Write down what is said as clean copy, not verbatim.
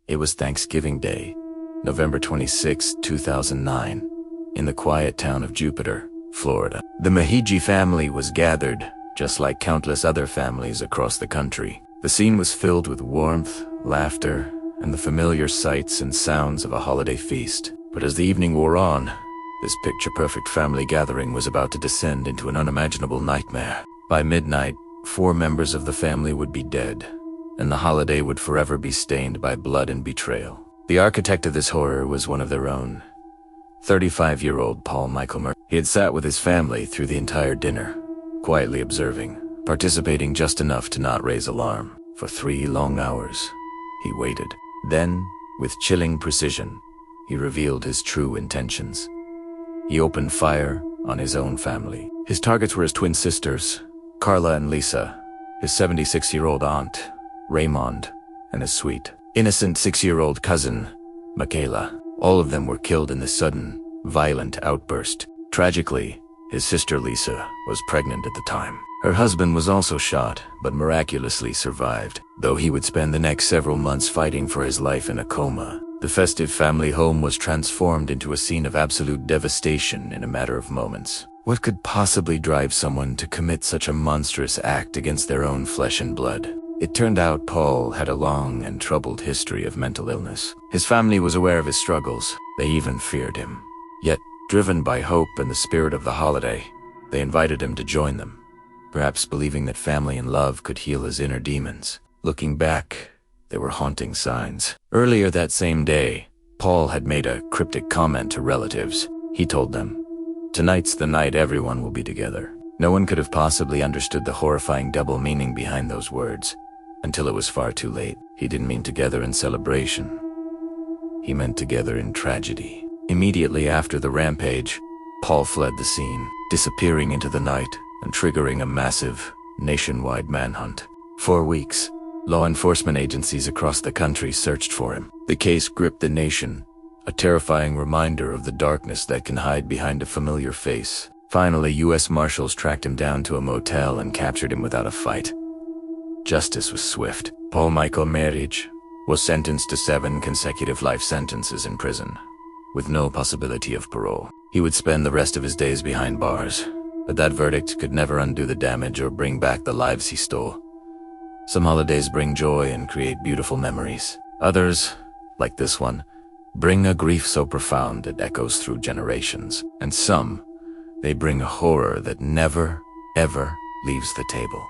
It was Thanksgiving Day, November 26, 2009, in the quiet town of Jupiter, Florida. The Merhige family was gathered, just like countless other families across the country. The scene was filled with warmth, laughter, and the familiar sights and sounds of a holiday feast. But as the evening wore on, this picture-perfect family gathering was about to descend into an unimaginable nightmare. By midnight, 4 members of the family would be dead, and the holiday would forever be stained by blood and betrayal. The architect of this horror was one of their own, 35-year-old Michael Merhige. He had sat with his family through the entire dinner, quietly observing, participating just enough to not raise alarm. For 3 long hours, he waited. Then, with chilling precision, he revealed his true intentions. He opened fire on his own family. His targets were his twin sisters, Carla and Lisa, his 76-year-old aunt, Raymond, and his sweet, innocent 6-year-old cousin, Michaela. All of them were killed in this sudden, violent outburst. Tragically, his sister Lisa was pregnant at the time. Her husband was also shot, but miraculously survived, though he would spend the next several months fighting for his life in a coma. The festive family home was transformed into a scene of absolute devastation in a matter of moments. What could possibly drive someone to commit such a monstrous act against their own flesh and blood? It turned out Paul had a long and troubled history of mental illness. His family was aware of his struggles. They even feared him. Yet, driven by hope and the spirit of the holiday, they invited him to join them, perhaps believing that family and love could heal his inner demons. Looking back, there were haunting signs. Earlier that same day, Paul had made a cryptic comment to relatives. He told them, "Tonight's the night everyone will be together." No one could have possibly understood the horrifying double meaning behind those words, until it was far too late. He didn't mean together in celebration. He meant together in tragedy. Immediately after the rampage, Paul fled the scene, disappearing into the night and triggering a massive, nationwide manhunt. For weeks, law enforcement agencies across the country searched for him. The case gripped the nation, a terrifying reminder of the darkness that can hide behind a familiar face. Finally, U.S. Marshals tracked him down to a motel and captured him without a fight. Justice was swift. Michael Merhige was sentenced to 7 consecutive life sentences in prison, with no possibility of parole. He would spend the rest of his days behind bars, but that verdict could never undo the damage or bring back the lives he stole. Some holidays bring joy and create beautiful memories. Others, like this one, bring a grief so profound it echoes through generations. And some, they bring a horror that never, ever leaves the table.